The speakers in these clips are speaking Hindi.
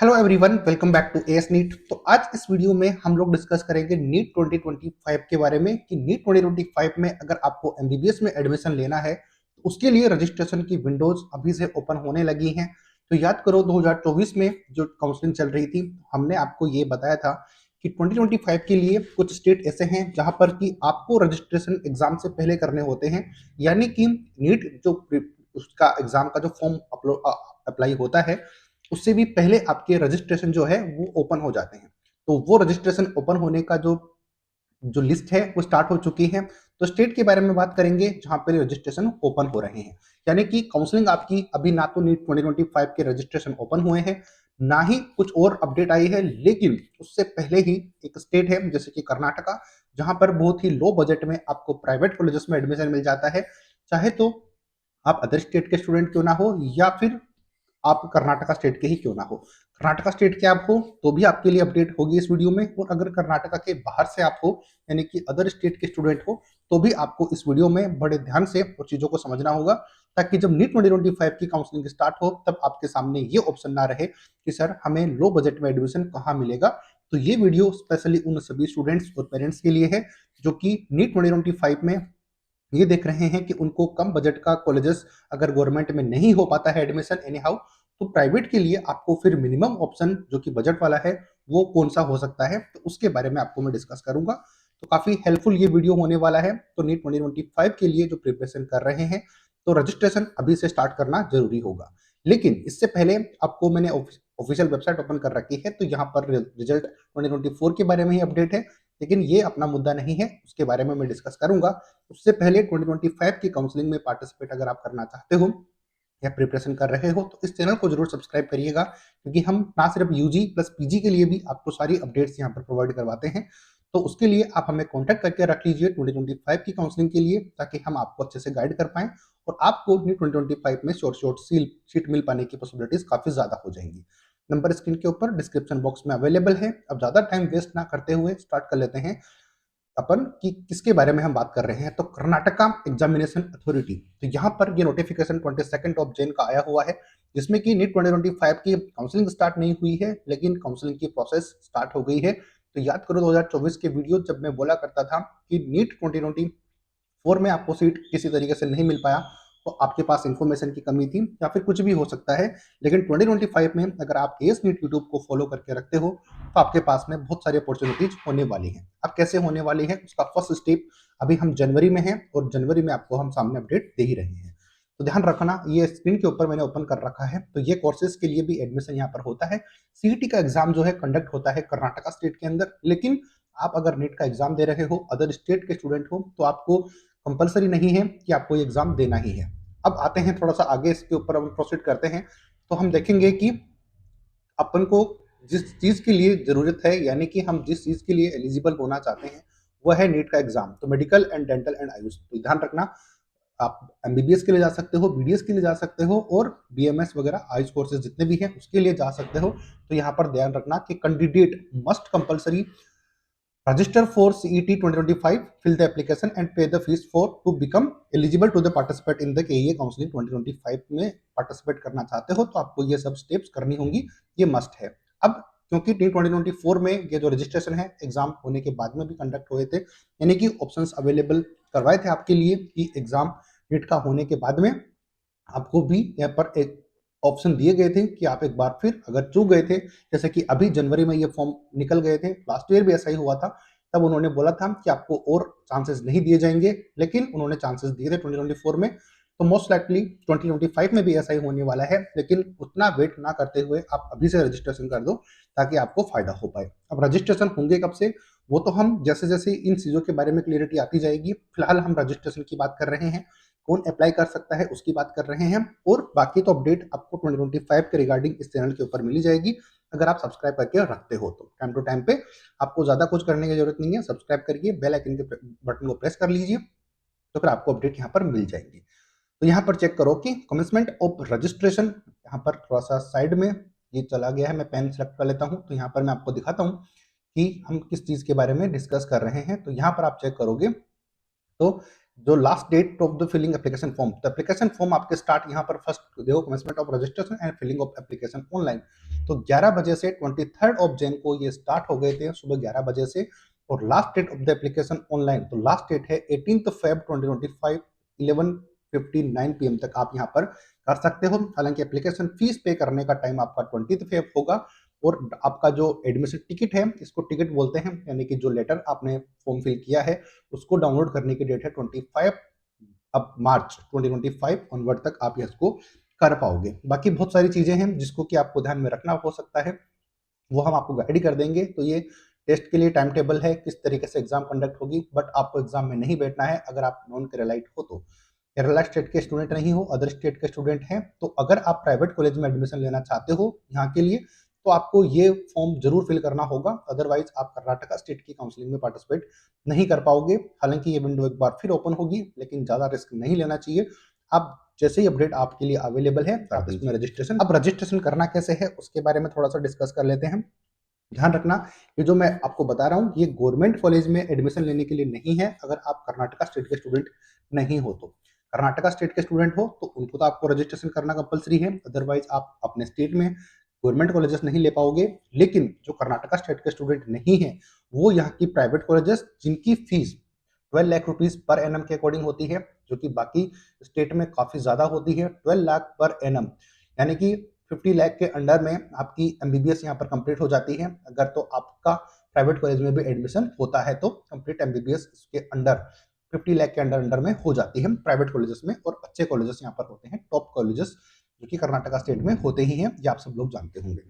Hello everyone, welcome back to AS NEET. तो आज इस वीडियो में हम लोग डिस्कस करेंगे नीट 2025 के बारे में कि नीट 2025 में अगर आपको एमबीबीएस में एडमिशन लेना है तो उसके लिए रजिस्ट्रेशन की विंडोज अभी से ओपन होने लगी हैं। तो याद करो 2024 में जो काउंसलिंग चल रही थी, हमने आपको ये बताया था कि 2025 के लिए कुछ स्टेट ऐसे हैं जहां पर कि आपको रजिस्ट्रेशन एग्जाम से पहले करने होते हैं। यानी कि नीट जो उसका एग्जाम का जो फॉर्म अप्लाई होता है उससे भी पहले आपके रजिस्ट्रेशन जो है वो ओपन हो जाते हैं। तो वो रजिस्ट्रेशन ओपन होने का जो जो लिस्ट है वो स्टार्ट हो चुकी है। तो स्टेट के बारे में बात करेंगे जहां पर रजिस्ट्रेशन ओपन हो रहे हैं। यानी कि काउंसलिंग आपकी अभी ना तो नीट 2025 के रजिस्ट्रेशन ओपन हुए हैं, ना ही कुछ और अपडेट आई है, लेकिन उससे पहले ही एक स्टेट है जैसे कि कर्नाटका, जहां पर बहुत ही लो बजट में आपको प्राइवेट कॉलेजेस में एडमिशन मिल जाता है। चाहे तो आप अदर स्टेट के स्टूडेंट क्यों ना हो, या फिर आप कर्नाटका स्टेट के ही क्यों ना हो। कर्नाटका स्टेट के आप हो तो भी आपके लिए अपडेट होगी इस वीडियो में, और अगर कर्नाटका के बाहर से आप हो यानी कि अदर स्टेट के स्टूडेंट हो तो भी आपको इस वीडियो में बड़े ध्यान से उन चीजों को समझना होगा, ताकि जब नीट 2025 की काउंसलिंग स्टार्ट हो तब आपके सामने ये ऑप्शन ना रहे कि सर हमें लो बजट में एडमिशन कहाँ मिलेगा। तो ये वीडियो स्पेशली उन सभी स्टूडेंट्स और पेरेंट्स के लिए है जो कि नीट 2025 में ये देख रहे हैं कि उनको कम बजट का कॉलेजेस अगर गवर्नमेंट में नहीं हो पाता है एडमिशन एनी हाउ, तो प्राइवेट के लिए आपको फिर मिनिमम ऑप्शन जो कि बजट वाला है वो कौन सा हो सकता है, तो उसके बारे में आपको मैं डिस्कस करूंगा। तो काफी हेल्पफुल ये वीडियो होने वाला है। तो नीट 2025 के लिए जो प्रिपरेशन कर रहे हैं तो रजिस्ट्रेशन अभी से स्टार्ट करना जरूरी होगा। लेकिन इससे पहले आपको मैंने ऑफिशियल वेबसाइट ओपन कर रखी है, तो यहाँ पर रिजल्ट 2024 के बारे में ही अपडेट है, लेकिन ये अपना मुद्दा नहीं है, उसके बारे में मैं डिस्कस करूंगा। उससे पहले 2025 की काउंसलिंग में पार्टिसिपेट अगर आप करना चाहते हो या प्रिपरेशन कर रहे हो तो इस चैनल को जरूर सब्सक्राइब करिएगा, क्योंकि हम ना सिर्फ यूजी प्लस पीजी के लिए भी आपको सारी अपडेट्स यहाँ पर प्रोवाइड करवाते हैं। तो उसके लिए आप हमें कांटेक्ट करके रख लीजिए 2025 की काउंसलिंग के लिए, ताकि हम आपको अच्छे से गाइड कर पाएं और आपको 2025 में शॉर्ट शॉर्ट सीट मिल पाने की पॉसिबिलिटीज काफी ज्यादा हो जाएंगी। नंबर स्क्रीन के ऊपर डिस्क्रिप्शन बॉक्स में अवेलेबल है। अब ज्यादा टाइम वेस्ट ना करते हुए स्टार्ट कर लेते हैं अपन कि किसके बारे में हम बात कर रहे हैं। तो कर्नाटका एग्जामिनेशन अथॉरिटी, तो यहाँ पर ये नोटिफिकेशन 22 का आया हुआ है, जिसमें कि नीट 2025 की काउंसलिंग स्टार्ट नहीं हुई है लेकिन काउंसलिंग की प्रोसेस स्टार्ट हो गई है। तो याद करो 2024 के वीडियो जब मैं बोला करता था कि नीट 2024 में आपको सीट किसी तरीके से नहीं मिल पाया, तो आपके पास इंफॉर्मेशन की कमी थी या फिर कुछ भी हो सकता है। लेकिन 2025 में अगर आप एस नीट यूट्यूब को फॉलो करके रखते हो तो आपके पास में बहुत सारी अपॉर्चुनिटीज होने वाली हैं। अब कैसे होने वाली है उसका फर्स्ट स्टेप अभी हम जनवरी में हैं, और जनवरी में आपको हम सामने अपडेट दे ही रहे हैं। तो ध्यान रखना, ये स्क्रीन के ऊपर मैंने ओपन कर रखा है, तो ये कोर्सेज के लिए भी एडमिशन यहाँ पर होता है। सीईटी का एग्जाम जो है कंडक्ट होता है कर्नाटका स्टेट के अंदर, लेकिन आप अगर नीट का एग्जाम दे रहे हो, अदर स्टेट के स्टूडेंट हो, तो आपको कंपलसरी नहीं है कि आपको ये एग्जाम देना ही है। अब आते हैं थोड़ा सा आगे, इसके ऊपर हम प्रोसीड करते हैं तो हम देखेंगे कि अपन को जिस चीज के लिए जरूरत है, यानी कि हम जिस चीज के लिए एलिजिबल होना चाहते हैं वह है नीट का एग्जाम। तो medical and dental and Ayush, तो ध्यान रखना, आप एमबीबीएस के लिए जा सकते हो, बीडीएस के लिए जा सकते हो, और बीएमएस वगैरह आयुष कोर्सेज जितने भी हैं उसके लिए जा सकते हो। तो यहाँ पर ध्यान रखना कि candidate must compulsory register for CET 2025, fill the application and pay the fees for to become eligible to the participate in the KEA counseling 2025 में पार्टिसिपेट करना चाहते हो तो आपको ये सब स्टेप्स करनी होंगी, ये मस्ट है। अब क्योंकि टी 2024 में ये जो रजिस्ट्रेशन है एग्जाम होने के बाद में भी कंडक्ट हुए थे, यानी कि ऑप्शंस अवेलेबल करवाए थे आपके लिए कि एग्जाम नीट का होने के बाद में आपको भी यहाँ पर एक ऑप्शन दिए गए थे कि आप एक बार फिर अगर चूक गए थे, जैसे कि अभी जनवरी में ये फॉर्म निकल गए थे, लास्ट ईयर भी ऐसा ही हुआ था, तब उन्होंने बोला था कि आपको और चांसेस नहीं दिए जाएंगे, लेकिन उन्होंने चांसेस दिए थे 2024 में। तो मोस्ट लाइकली 2025 में भी ऐसा ही होने वाला है, लेकिन उतना वेट ना करते हुए आप अभी से रजिस्ट्रेशन कर दो ताकि आपको फायदा हो पाए। अब रजिस्ट्रेशन होंगे कब से, वो तो हम जैसे जैसे इन चीजों के बारे में क्लियरिटी आती जाएगी, फिलहाल हम रजिस्ट्रेशन की बात कर रहे हैं, कौन अप्लाई कर सकता है उसकी बात कर रहे हैं, और बाकी तो अपडेट आपको 2025 के रिगार्डिंग इस चैनल के ऊपर मिली जाएगी अगर आप सब्सक्राइब करके रखते हो तो। टाइम टू टाइम पे आपको ज्यादा कुछ करने की जरूरत नहीं है, सब्सक्राइब करिए, बेल आइकन के बटन को प्रेस कर लीजिए, तो फिर आपको अपडेट यहाँ पर मिल जाएंगी। तो यहाँ पर चेक करो कि कमेंसमेंट ऑफ रजिस्ट्रेशन, यहाँ पर थोड़ा सा साइड में ये चला गया है, मैं पेन सेलेक्ट कर लेता हूँ, तो यहाँ पर मैं आपको दिखाता हूँ कि हम किस चीज के बारे में डिस्कस कर रहे हैं। तो यहाँ पर आप चेक करोगे तो जो last date of the filling application form, तो एप्लीकेशन फॉर्म आपके स्टार्ट यहाँ पर फर्स्ट देखो, commencement of registration and filling of application online. तो 11 बजे से 23 ऑफ जैन को ये स्टार्ट हो गए थे सुबह 11 बजे से, और last date of the application online, तो लास्ट डेट है 18 फेब 2025 11:59 PM तक आप यहाँ पर कर सकते हो। हालांकि एप्लीकेशन फीस पे करने का टाइम आपका 20 फेब होगा, और आपका जो एडमिशन टिकट है, इसको टिकट बोलते हैं, यानी कि जो लेटर आपने फॉर्म फिल किया है उसको डाउनलोड करने की डेट है 25 अब मार्च 2025 ऑनवर्ड तक आप इसको कर पाओगे। बाकी बहुत सारी चीजें हैं जिसको कि आपको ध्यान में रखना हो सकता है, वो हम आपको गाइड कर देंगे। तो ये टेस्ट के लिए टाइम टेबल है, किस तरीके से एग्जाम कंडक्ट होगी, बट आपको एग्जाम में नहीं बैठना है अगर आप नॉन केरलाइट हो। तो केरला स्टेट के स्टूडेंट नहीं हो, अदर स्टेट के स्टूडेंट हैं, तो अगर आप प्राइवेट कॉलेज में एडमिशन लेना चाहते हो यहाँ के लिए, तो आपको ये फॉर्म जरूर फिल करना होगा, अदरवाइज आप कर्नाटका स्टेट की काउंसलिंग में पार्टिसिपेट नहीं कर पाओगे। हालांकि ये विंडो एक बार फिर ओपन होगी, लेकिन ज्यादा रिस्क नहीं लेना चाहिए। आप जैसे ही अपडेट आपके लिए अवेलेबल है आप इसमें रजिस्ट्रेशन, अब रजिस्ट्रेशन करना कैसे है उसके बारे में थोड़ा सा डिस्कस कर लेते हैं। ध्यान रखना, ये जो मैं आपको बता रहा हूँ ये गवर्नमेंट कॉलेज में एडमिशन लेने के लिए नहीं है। अगर आप कर्नाटका स्टेट के स्टूडेंट नहीं हो, तो कर्नाटका स्टेट के स्टूडेंट हो तो उनको तो आपको रजिस्ट्रेशन करना कंपलसरी है, अदरवाइज आप अपने स्टेट में गवर्नमेंट कॉलेजेस नहीं ले पाओगे। लेकिन जो कर्नाटका स्टेट के स्टूडेंट नहीं है, वो यहाँ की प्राइवेट कॉलेजेस जिनकी fees 12 lakh rupees per annum के अकॉर्डिंग होती है, जो कि बाकी स्टेट में काफी ज्यादा होती है, 12 लाख पर एनम, यानी कि 50 लाख के अंडर में आपकी एमबीबीएस यहाँ पर कंप्लीट हो जाती है। अगर तो आपका प्राइवेट कॉलेज में भी एडमिशन होता है तो कंप्लीट एमबीबीएस के अंडर 50 लाख के अंडर अंडर में हो जाती है प्राइवेट कॉलेजेस में, और अच्छे कॉलेजेस यहाँ पर होते हैं, टॉप कॉलेजेस जो कि कर्नाटका स्टेट में होते ही हैं, ये आप सब लोग जानते होंगे।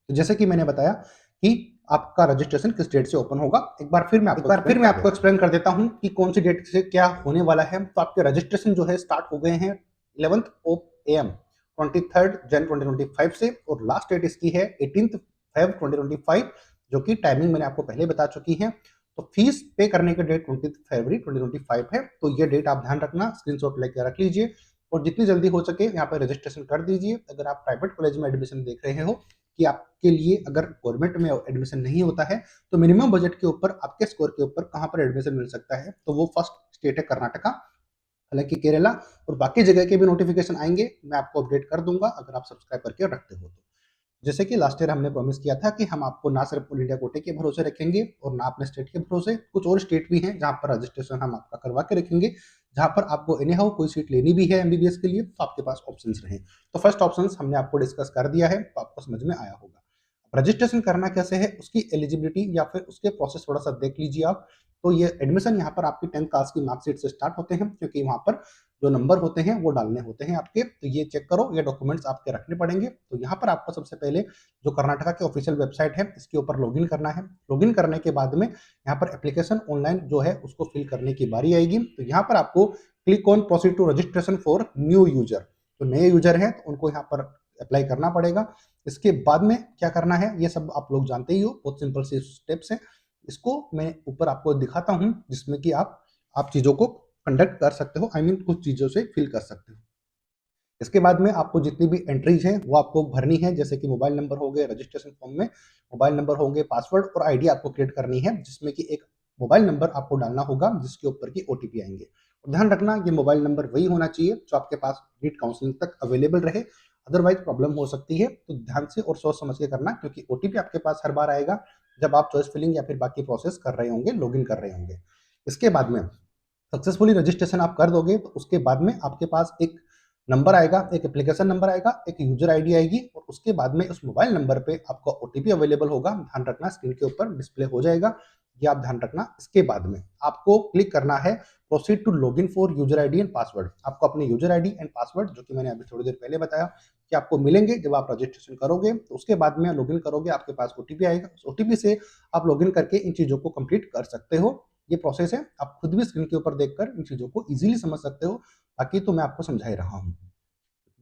तो जैसे कि मैंने बताया कि आपका रजिस्ट्रेशन किस डेट से ओपन होगा, एक बार फिर मैं आपको एक्सप्लेन कर देता हूं कि कौन सी डेट से क्या होने वाला है। तो आपके रजिस्ट्रेशन जो है स्टार्ट हो गए हैं 11th ऑफ AM 23 जन 2025 से, और लास्ट डेट इसकी है 18 फेब 2025, जो कि टाइमिंग मैंने आपको पहले बता चुकी है। तो फीस पे करने की डेट 20 फरवरी 2025 है, तो ये डेट आप ध्यान रखना, स्क्रीनशॉट लेकर रख लीजिए, और जितनी जल्दी हो सके यहाँ पर रजिस्ट्रेशन कर दीजिए। अगर आप प्राइवेट कॉलेज में एडमिशन देख रहे हो, कि आपके लिए अगर गवर्नमेंट में एडमिशन नहीं होता है, तो मिनिमम बजट के ऊपर आपके स्कोर के ऊपर कहाँ पर एडमिशन मिल सकता है, तो वो फर्स्ट स्टेट है कर्नाटका। हालांकि केरला और बाकी जगह के भी नोटिफिकेशन आएंगे, मैं आपको अपडेट कर दूंगा अगर आप सब्सक्राइब करके रखते हो तो। जैसे कि लास्ट ईयर हमने प्रॉमिस किया था कि हम आपको ना सिर्फ ऑल इंडिया कोटे के भरोसे रखेंगे और ना अपने स्टेट के भरोसे, कुछ और स्टेट भी हैं जहां पर रजिस्ट्रेशन हम आपका करवा के रखेंगे, जहां पर आपको एनी हाउ कोई सीट लेनी भी है एमबीबीएस के लिए, तो आपके पास ऑप्शंस रहे। तो फर्स्ट ऑप्शंस हमने आपको डिस्कस कर दिया है, तो आपको समझ में आया होगा। रजिस्ट्रेशन करना कैसे है, उसकी एलिजिबिलिटी या फिर उसके प्रोसेस थोड़ा सा देख लीजिए आप। तो ये एडमिशन यहाँ पर आपकी 10th क्लास की मार्कशीट से स्टार्ट होते हैं, क्योंकि वहाँ पर जो नंबर होते हैं वो डालने होते हैं आपके, तो ये चेक करो, ये डॉक्यूमेंट्स आपके रखने पड़ेंगे। तो यहाँ पर आपको सबसे पहले जो कर्नाटका की ऑफिशियल वेबसाइट है इसके ऊपर लॉगिन करना है। लॉगिन करने के बाद में यहाँ पर एप्लीकेशन ऑनलाइन जो है उसको फिल करने की बारी आएगी। तो यहाँ पर आपको click on proceed to registration for new user, तो नए यूजर हैं तो उनको यहाँ पर अप्लाई करना पड़ेगा। इसके बाद में क्या करना है ये सब आप लोग जानते ही हो, बहुत सिंपल सी स्टेप्स हैं। इसको मैं ऊपर आपको दिखाता हूं, जिसमें कि आप चीजों को कंडक्ट कर सकते हो, कुछ चीजों से फिल कर सकते हो। इसके बाद में आपको जितनी भी एंट्रीज हैं वो आपको भरनी है, जैसे कि मोबाइल नंबर हो गए, रजिस्ट्रेशन फॉर्म में मोबाइल नंबर होंगे, पासवर्ड और आईडी आपको क्रिएट करनी है, जिसमें कि एक मोबाइल नंबर आपको डालना होगा जिसके ऊपर की ओटीपी आएंगे। और ध्यान रखना ये मोबाइल नंबर वही होना चाहिए जो आपके पास नीट काउंसलिंग तक अवेलेबल रहे, अदरवाइज प्रॉब्लम हो सकती है। तो ध्यान से और सोच समझ के करना, क्योंकि ओटीपी आपके पास हर बार आएगा जब आप चॉइस फिलिंग या फिर बाकी प्रोसेस कर रहे होंगे, लॉगिन कर रहे होंगे। इसके बाद में सक्सेसफुली रजिस्ट्रेशन आप कर दोगे तो उसके बाद में आपके पास एक नंबर आएगा, एक एप्लीकेशन नंबर आएगा, एक यूजर आईडी आएगी, और उसके बाद में उस मोबाइल नंबर पे आपका ओटीपी अवेलेबल होगा। ध्यान रखना स्क्रीन के ऊपर डिस्प्ले हो जाएगा, ये आप ध्यान रखना। इसके बाद में आपको क्लिक करना है proceed to login for user ID and password. आपको अपने यूजर आईडी एंड पासवर्ड, जो कि मैंने अभी थोड़ी देर पहले बताया कि आपको मिलेंगे जब आप रजिस्ट्रेशन करोगे, तो उसके बाद में लॉगिन करोगे आपके पास ओटीपी आएगा, उस ओटीपी से आप लॉगिन करके इन चीजों को कंप्लीट कर सकते हो। ये प्रोसेस है, आप खुद भी स्क्रीन के ऊपर देखकर इन चीजों को इजीली समझ सकते हो, बाकी तो मैं आपको समझा ही रहा हूँ।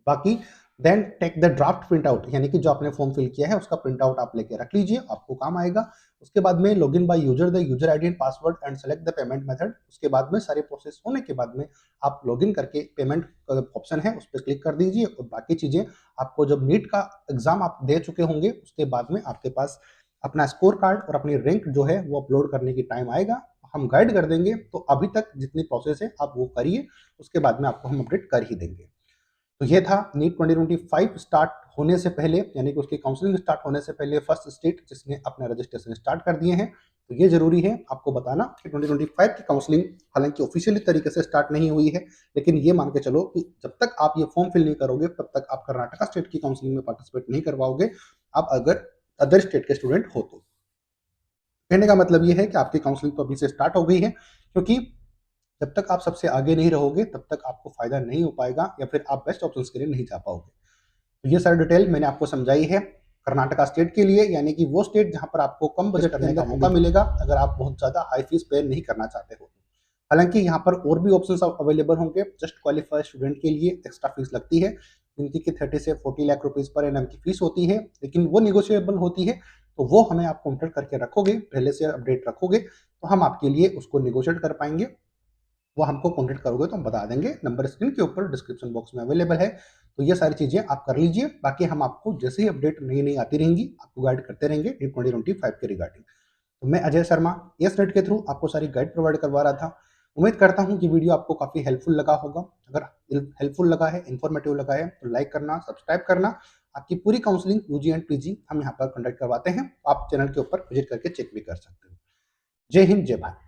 बाकी then take the draft print out, यानी कि जो आपने फॉर्म फिल किया है उसका प्रिंट आउट आप लेके रख लीजिए, आपको काम आएगा। उसके बाद में login by user, the user ID and password and select the payment method. उसके बाद में सारे प्रोसेस होने के बाद में आप लॉगिन करके पेमेंट का ऑप्शन है उस पर क्लिक कर दीजिए, और बाकी चीजें आपको जब नीट का एग्जाम आप दे चुके होंगे उसके बाद में आपके पास अपना स्कोर कार्ड और अपनी रैंक जो है वो अपलोड करने की टाइम आएगा। हम गाइड कर देंगे। तो अभी तक जितनी प्रोसेस है आप वो करिए, उसके बाद में आपको हम अपडेट कर ही देंगे। तो ये था नीट 2025 स्टार्ट होने से पहले, यानी कि उसकी काउंसलिंग स्टार्ट होने से पहले फर्स्ट स्टेट जिसने अपना रजिस्ट्रेशन स्टार्ट कर दिए हैं। तो ये जरूरी है आपको बताना कि 2025 की काउंसलिंग हालांकि ऑफिशियली तरीके से स्टार्ट नहीं हुई है, लेकिन ये मान के चलो कि जब तक आप ये फॉर्म फिल नहीं करोगे तब तक आप कर्नाटका स्टेट की काउंसलिंग में पार्टिसिपेट नहीं कर पाओगे, आप अगर अदर स्टेट के स्टूडेंट हो तो। कहने का मतलब ये है कि आपकी काउंसलिंग तो अभी से स्टार्ट हो गई है, क्योंकि जब तक आप सबसे आगे नहीं रहोगे तब तक आपको फायदा नहीं हो पाएगा, या फिर आप बेस्ट ऑप्शंस के लिए नहीं जा पाओगे। तो ये सारी डिटेल मैंने आपको समझाई है कर्नाटका स्टेट के लिए, यानी कि वो स्टेट जहां पर आपको कम बजट करने का मौका मिलेगा अगर आप बहुत ज्यादा हाई फीस पे नहीं करना चाहते हो। हालांकि यहाँ पर और भी ऑप्शंस अवेलेबल होंगे, जस्ट क्वालिफाइड स्टूडेंट के लिए एक्स्ट्रा फीस लगती है, जिनकी कि 30 से 40 लाख रुपीज पर एनम की फीस होती है, लेकिन वो निगोशिएबल होती है। तो वो हमें आप कॉन्टेक्ट करके रखोगे, पहले से अपडेट रखोगे, तो हम आपके लिए उसको निगोशिएट कर पाएंगे। वो हमको कॉन्टेक्ट करोगे तो हम बता देंगे, नंबर स्क्रीन के ऊपर डिस्क्रिप्शन बॉक्स में अवेलेबल है। तो ये सारी चीजें आप कर लीजिए, बाकी हम आपको जैसे ही अपडेट नई नई आती रहेंगी आपको गाइड करते रहेंगे नीट 2025 के रिगार्डिंग। तो मैं अजय शर्मा एस नेट के थ्रू आपको सारी गाइड प्रोवाइड करवा रहा था। उम्मीद करता हूँ कि वीडियो आपको काफी हेल्पफुल लगा होगा। अगर हेल्पफुल लगा है, इन्फॉर्मेटिव लगा है, तो लाइक करना, सब्सक्राइब करना। आपकी पूरी काउंसलिंग यूजी एंड पीजी हम यहाँ पर कंडक्ट करवाते हैं, आप चैनल के ऊपर विजिट करके चेक भी कर सकते हो। जय हिंद, जय भारत।